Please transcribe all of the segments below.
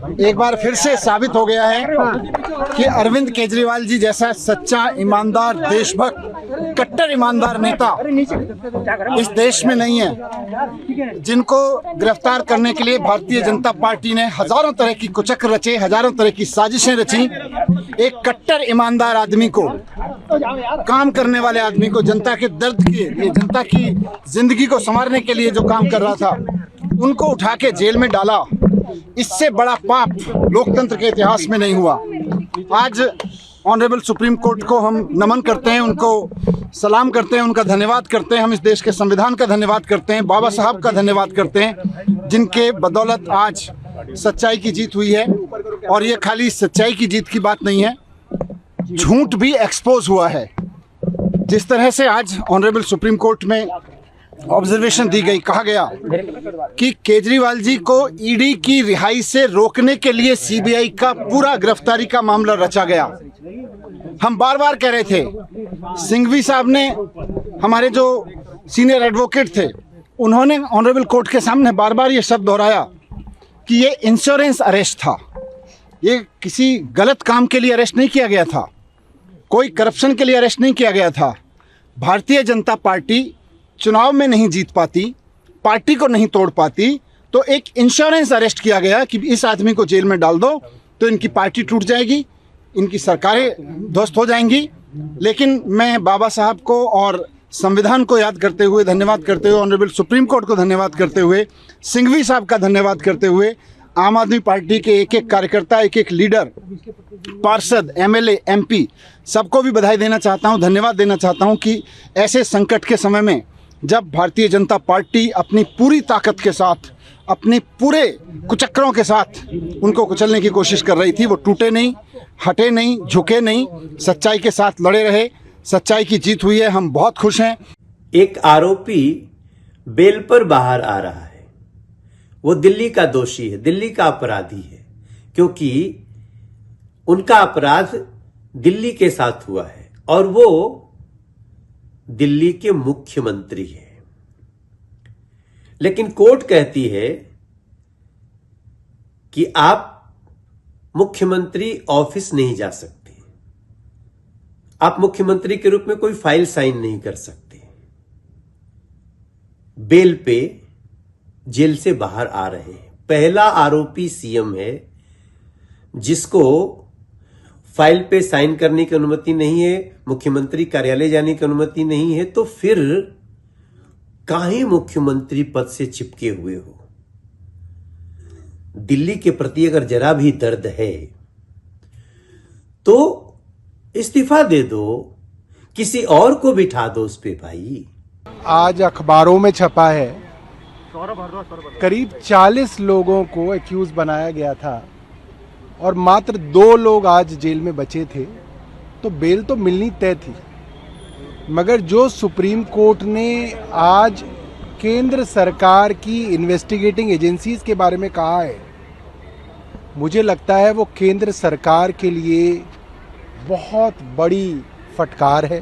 एक बार फिर से साबित हो गया है कि अरविंद केजरीवाल जी जैसा सच्चा, ईमानदार, देशभक्त, कट्टर ईमानदार नेता इस देश में नहीं है, जिनको गिरफ्तार करने के लिए भारतीय जनता पार्टी ने हजारों तरह की कुचक्र रचे, हजारों तरह की साजिशें रची। एक कट्टर ईमानदार आदमी को, काम करने वाले आदमी को, जनता के दर्द की, ये जनता की जिंदगी को संवारने के लिए जो काम कर रहा था, उनको उठा के जेल में डाला। इससे बड़ा पाप लोकतंत्र के इतिहास में नहीं हुआ। आज ऑनरेबल सुप्रीम कोर्ट को हम नमन करते हैं, उनको सलाम करते हैं, उनका धन्यवाद करते हैं। हम इस देश के संविधान का धन्यवाद करते हैं, बाबा साहब का धन्यवाद करते हैं, जिनके बदौलत आज सच्चाई की जीत हुई है। और ये खाली सच्चाई की जीत की बात नहीं है, झूठ भी एक्सपोज हुआ है। जिस तरह से आज ऑनरेबल सुप्रीम कोर्ट में ऑब्जर्वेशन दी गई, कहा गया कि केजरीवाल जी को ईडी की रिहाई से रोकने के लिए सीबीआई का पूरा गिरफ्तारी का मामला रचा गया। हम बार बार कह रहे थे, सिंघवी साहब ने, हमारे जो सीनियर एडवोकेट थे, उन्होंने ऑनरेबल कोर्ट के सामने बार बार ये शब्द दोहराया कि ये इंश्योरेंस अरेस्ट था, ये किसी गलत काम के लिए अरेस्ट नहीं किया गया था, कोई करप्शन के लिए अरेस्ट नहीं किया गया था। भारतीय जनता पार्टी चुनाव में नहीं जीत पाती, पार्टी को नहीं तोड़ पाती, तो एक इंश्योरेंस अरेस्ट किया गया कि इस आदमी को जेल में डाल दो तो इनकी पार्टी टूट जाएगी, इनकी सरकारें ध्वस्त हो जाएंगी। लेकिन मैं बाबा साहब को और संविधान को याद करते हुए, धन्यवाद करते हुए, ऑनरेबल सुप्रीम कोर्ट को धन्यवाद करते हुए, सिंघवी साहब का धन्यवाद करते हुए, आम आदमी पार्टी के एक एक कार्यकर्ता, एक एक लीडर, पार्षद, एमएलए, एमपी, सबको भी बधाई देना चाहता हूं, धन्यवाद देना चाहता हूं कि ऐसे संकट के समय में जब भारतीय जनता पार्टी अपनी पूरी ताकत के साथ, अपने पूरे कुचक्रों के साथ उनको कुचलने की कोशिश कर रही थी, वो टूटे नहीं, हटे नहीं, झुके नहीं, सच्चाई के साथ लड़े रहे। सच्चाई की जीत हुई है, हम बहुत खुश हैं। एक आरोपी बेल पर बाहर आ रहा है, वो दिल्ली का दोषी है, दिल्ली का अपराधी है, क्योंकि उनका अपराध दिल्ली के साथ हुआ है और वो दिल्ली के मुख्यमंत्री हैं। लेकिन कोर्ट कहती है कि आप मुख्यमंत्री ऑफिस नहीं जा सकते, आप मुख्यमंत्री के रूप में कोई फाइल साइन नहीं कर सकते। बेल पे जेल से बाहर आ रहे हैं। पहला आरोपी सीएम है जिसको फाइल पे साइन करने की अनुमति नहीं है, मुख्यमंत्री कार्यालय जाने की अनुमति नहीं है, तो फिर काहे मुख्यमंत्री पद से चिपके हुए हो? दिल्ली के प्रति अगर जरा भी दर्द है तो इस्तीफा दे दो, किसी और को बिठा दो उस पे भाई। आज अखबारों में छपा है, करीब 40 लोगों को एक्यूज बनाया गया था और मात्र 2 लोग आज जेल में बचे थे, तो बेल तो मिलनी तय थी। मगर जो सुप्रीम कोर्ट ने आज केंद्र सरकार की इन्वेस्टिगेटिंग एजेंसीज के बारे में कहा है, मुझे लगता है वो केंद्र सरकार के लिए बहुत बड़ी फटकार है।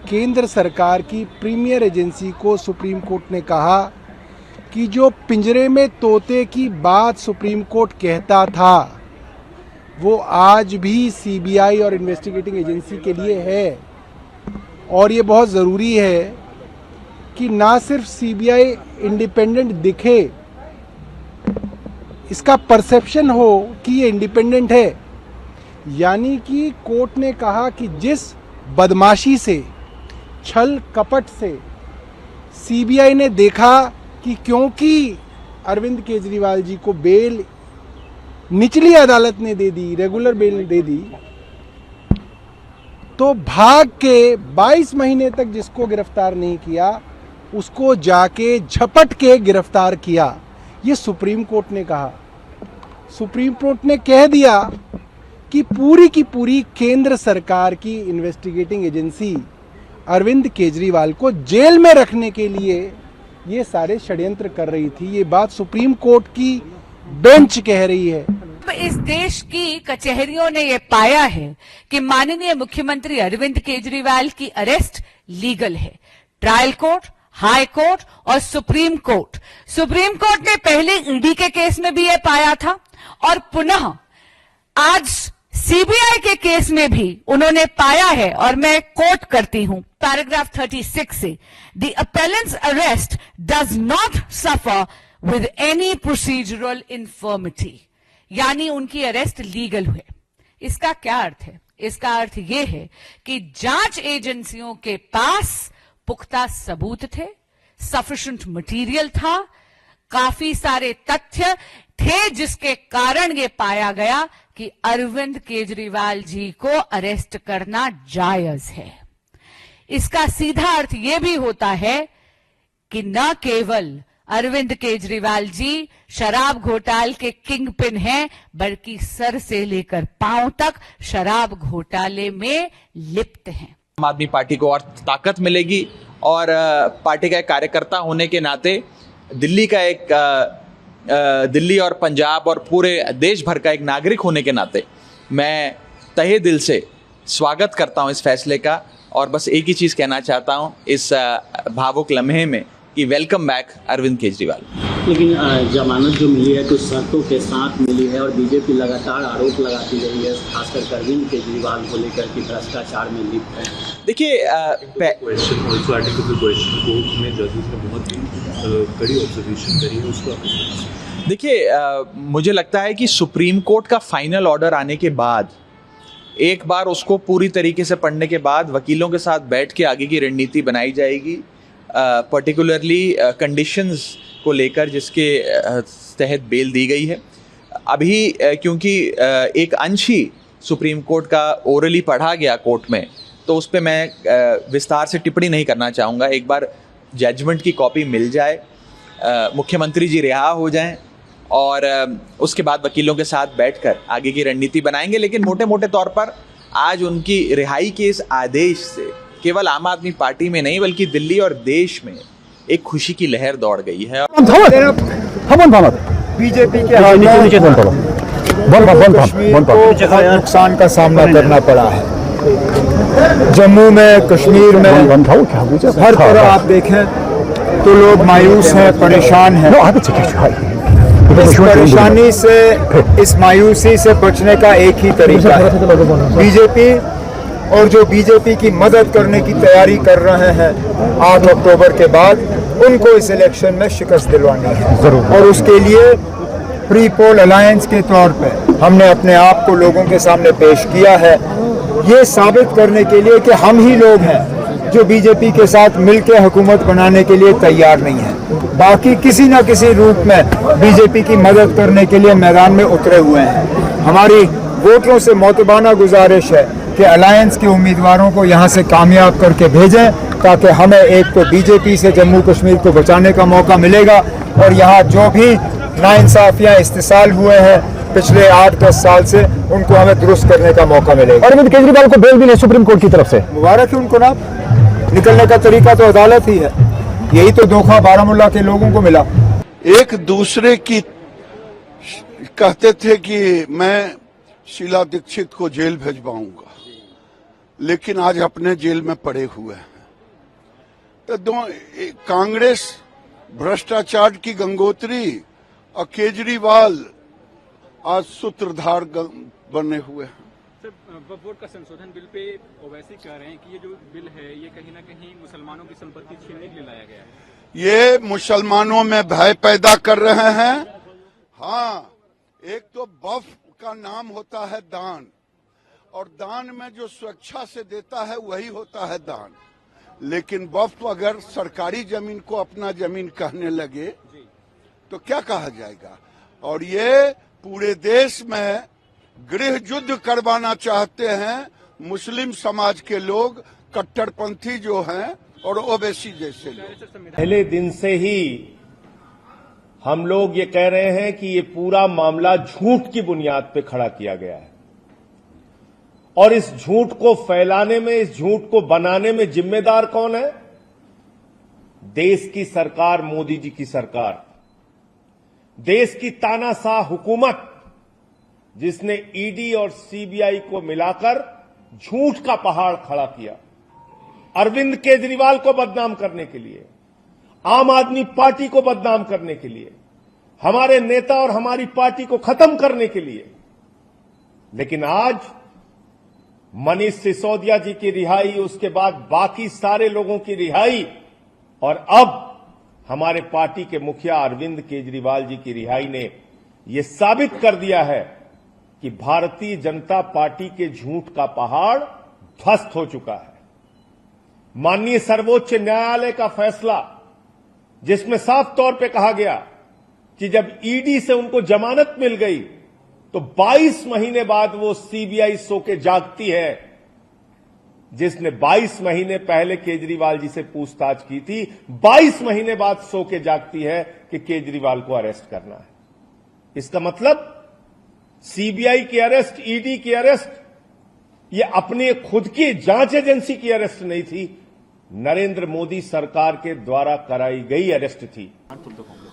केंद्र सरकार की प्रीमियर एजेंसी को सुप्रीम कोर्ट ने कहा कि जो पिंजरे में तोते की बात सुप्रीम कोर्ट कहता था, वो आज भी सीबीआई और इन्वेस्टिगेटिंग एजेंसी के लिए है। और ये बहुत ज़रूरी है कि ना सिर्फ सीबीआई इंडिपेंडेंट दिखे, इसका परसेप्शन हो कि ये इंडिपेंडेंट है। यानी कि कोर्ट ने कहा कि जिस बदमाशी से, छल कपट से सीबीआई ने देखा कि क्योंकि अरविंद केजरीवाल जी को बेल निचली अदालत ने दे दी, रेगुलर बेल दे दी, तो भाग के 22 महीने तक जिसको गिरफ्तार नहीं किया उसको जाके झपट के गिरफ्तार किया। ये सुप्रीम कोर्ट ने कहा। सुप्रीम कोर्ट ने कह दिया कि पूरी की पूरी केंद्र सरकार की इन्वेस्टिगेटिंग एजेंसी अरविंद केजरीवाल को जेल में रखने के लिए ये सारे षड्यंत्र कर रही थी। ये बात सुप्रीम कोर्ट की बेंच कह रही है। इस देश की कचहरियों ने ये पाया है कि माननीय मुख्यमंत्री अरविंद केजरीवाल की अरेस्ट लीगल है। ट्रायल कोर्ट, हाई कोर्ट और सुप्रीम कोर्ट ने पहले ईडी के केस में भी ये पाया था और पुनः आज सीबीआई के केस में भी उन्होंने पाया है, और मैं कोट करती हूं पैराग्राफ 36 से, the appellants arrest does not suffer with any procedural infirmity, यानी उनकी अरेस्ट लीगल हुए। इसका क्या अर्थ है? इसका अर्थ यह है कि जांच एजेंसियों के पास पुख्ता सबूत थे, सफिशिएंट मटेरियल था, काफी सारे तथ्य थे, जिसके कारण यह पाया गया कि अरविंद केजरीवाल जी को अरेस्ट करना जायज है। इसका सीधा अर्थ यह भी होता है कि न केवल अरविंद केजरीवाल जी शराब घोटाले के किंग पिन हैं, बल्कि सर से लेकर पांव तक शराब घोटाले में लिप्त हैं। आम आदमी पार्टी को और ताकत मिलेगी, और पार्टी का एक कार्यकर्ता होने के नाते दिल्ली और पंजाब और पूरे देश भर का एक नागरिक होने के नाते मैं तहे दिल से स्वागत करता हूं इस फैसले का, और बस एक ही चीज़ कहना चाहता हूं इस भावुक लम्हे में कि वेलकम बैक अरविंद केजरीवाल। लेकिन जमानत जो मिली है कुछ शर्तों के साथ मिली है, और बीजेपी लगातार आरोप लगाती रही है, खासकर अरविंद केजरीवाल को लेकर कि भ्रष्टाचार में लिप्त है। देखिए question also article question court में जजेस ने बहुत ही कड़ी ऑब्जर्वेशन करी है, उसको आप देखिए मुझे लगता है कि सुप्रीम कोर्ट का फाइनल ऑर्डर आने के बाद एक बार उसको पूरी तरीके से पढ़ने के बाद वकीलों के साथ बैठ के आगे की रणनीति बनाई जाएगी, पर्टिकुलरली कंडीशंस को लेकर जिसके तहत बेल दी गई है। अभी क्योंकि एक अंश ही सुप्रीम कोर्ट का ओरली पढ़ा गया कोर्ट में, तो उस पर मैं विस्तार से टिप्पणी नहीं करना चाहूँगा। एक बार जजमेंट की कॉपी मिल जाए, मुख्यमंत्री जी रिहा हो जाएं, और उसके बाद वकीलों के साथ बैठकर आगे की रणनीति बनाएंगे। लेकिन मोटे मोटे तौर पर आज उनकी रिहाई के इस आदेश से केवल आम आदमी पार्टी में नहीं बल्कि दिल्ली और देश में एक खुशी की लहर दौड़ गई है। बीजेपी के नुकसान का सामना करना पड़ा है। जम्मू में, कश्मीर में, हर तरह आप देखें तो लोग मायूस हैं, परेशान हैं। इस परेशानी से, इस मायूसी से बचने का एक ही तरीका है, बीजेपी और जो बीजेपी की मदद करने की तैयारी कर रहे हैं 8 अक्टूबर के बाद, उनको इस इलेक्शन में शिकस्त दिलवानी है। और उसके लिए प्री पोल अलायंस के तौर पे हमने अपने आप को लोगों के सामने पेश किया है, ये साबित करने के लिए कि हम ही लोग हैं जो बीजेपी के साथ मिलकर हुकूमत बनाने के लिए तैयार नहीं है। बाकी किसी न किसी रूप में बीजेपी की मदद करने के लिए मैदान में उतरे हुए हैं। हमारी वोटरों से मोतबाना गुजारिश है कि अलायंस के उम्मीदवारों को यहाँ से कामयाब करके भेजें, ताकि हमें एक तो बीजेपी से जम्मू कश्मीर को बचाने का मौका मिलेगा, और यहाँ जो भी नाइंसाफियाँ इस्तेसाल हुए हैं पिछले 8-10 साल से, उनको हमें दुरुस्त करने का मौका मिलेगा। अरविंद केजरीवाल को बेल भी नहीं सुप्रीम कोर्ट की तरफ से, मुबारक है उनको ना। निकलने का तरीका तो अदालत ही है, यही तो धोखा बारामूला के लोगों को मिला। एक दूसरे की कहते थे कि मैं शीला दीक्षित को जेल भेजवाऊंगा, लेकिन आज अपने जेल में पड़े हुए हैं। तो कांग्रेस भ्रष्टाचार की गंगोत्री और केजरीवाल आज सूत्रधार बने हुए हैं। वोट का संशोधन बिल पे ओवैसी कह रहे हैं कि ये जो बिल है ये कहीं ना कहीं मुसलमानों की संपत्ति छीनने के लिए लाया गया है। ये मुसलमानों में भय पैदा कर रहे हैं। हाँ, एक तो वफ का नाम होता है दान, और दान में जो स्वेच्छा से देता है वही होता है दान। लेकिन वफ अगर सरकारी जमीन को अपना जमीन कहने लगे तो क्या कहा जाएगा। और ये पूरे देश में गृह युद्ध करवाना चाहते हैं मुस्लिम समाज के लोग, कट्टरपंथी जो हैं और ओवैसी जैसे लोग। पहले दिन से ही हम लोग ये कह रहे हैं कि ये पूरा मामला झूठ की बुनियाद पे खड़ा किया गया है, और इस झूठ को फैलाने में, इस झूठ को बनाने में जिम्मेदार कौन है? देश की सरकार, मोदी जी की सरकार, देश की तानाशाह हुकूमत, जिसने ईडी और सीबीआई को मिलाकर झूठ का पहाड़ खड़ा किया अरविंद केजरीवाल को बदनाम करने के लिए, आम आदमी पार्टी को बदनाम करने के लिए, हमारे नेता और हमारी पार्टी को खत्म करने के लिए। लेकिन आज मनीष सिसोदिया जी की रिहाई, उसके बाद बाकी सारे लोगों की रिहाई और अब हमारे पार्टी के मुखिया अरविंद केजरीवाल जी की रिहाई ने यह साबित कर दिया है कि भारतीय जनता पार्टी के झूठ का पहाड़ ध्वस्त हो चुका है। माननीय सर्वोच्च न्यायालय का फैसला, जिसमें साफ तौर पे कहा गया कि जब ईडी से उनको जमानत मिल गई तो 22 महीने बाद वो सीबीआई सो के जागती है, जिसने 22 महीने पहले केजरीवाल जी से पूछताछ की थी, 22 महीने बाद सो के जागती है कि केजरीवाल को अरेस्ट करना है। इसका मतलब सीबीआई की अरेस्ट, ईडी की अरेस्ट, ये अपने खुद की जांच एजेंसी की अरेस्ट नहीं थी, नरेंद्र मोदी सरकार के द्वारा कराई गई अरेस्ट थी।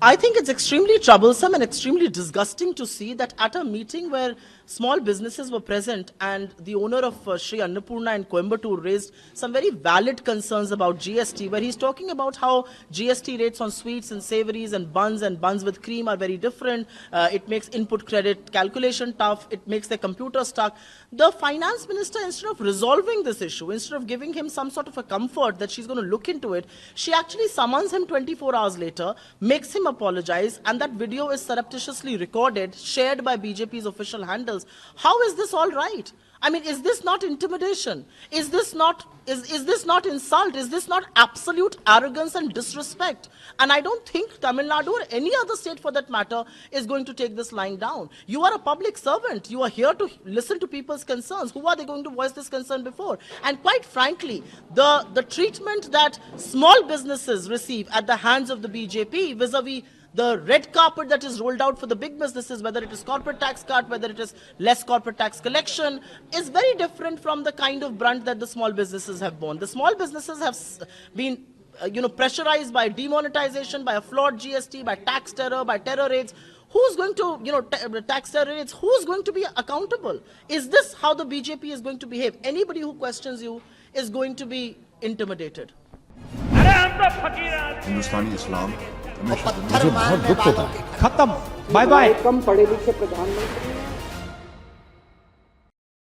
I think it's extremely troublesome and extremely disgusting to see that at a meeting where small businesses were present and the owner of Sri Annapurna in Coimbatore raised some very valid concerns about GST, where he's talking about how GST rates on sweets and savories and buns with cream are very different. It makes input credit calculation tough. It makes the computer stuck. The finance minister, instead of resolving this issue, instead of giving him some sort of a comfort that she's going to look into it, she actually summons him 24 hours later, makes him apologize, and that video is surreptitiously recorded, shared by BJP's official handles. How is this all right? I mean, is this not intimidation? Is this not insult? Is this not absolute arrogance and disrespect? And I don't think Tamil Nadu or any other state for that matter is going to take this lying down. You are a public servant. You are here to listen to people's concerns. Who are they going to voice this concern before? And quite frankly, the treatment that small businesses receive at the hands of the BJP vis-a-vis the red carpet that is rolled out for the big businesses, whether it is corporate tax cut, whether it is less corporate tax collection, is very different from the kind of brunt that the small businesses have borne. The small businesses have been pressurized by demonetization, by a flawed GST, by tax terror, by terror raids. Who's going to, tax terror raids, who's going to be accountable? Is this how the BJP is going to behave? Anybody who questions you is going to be intimidated. हिंदुस्तानी इस्लाम मुझे बहुत दुख होता है। खत्म, bye bye. कम पढ़े लिखे प्रधानमंत्री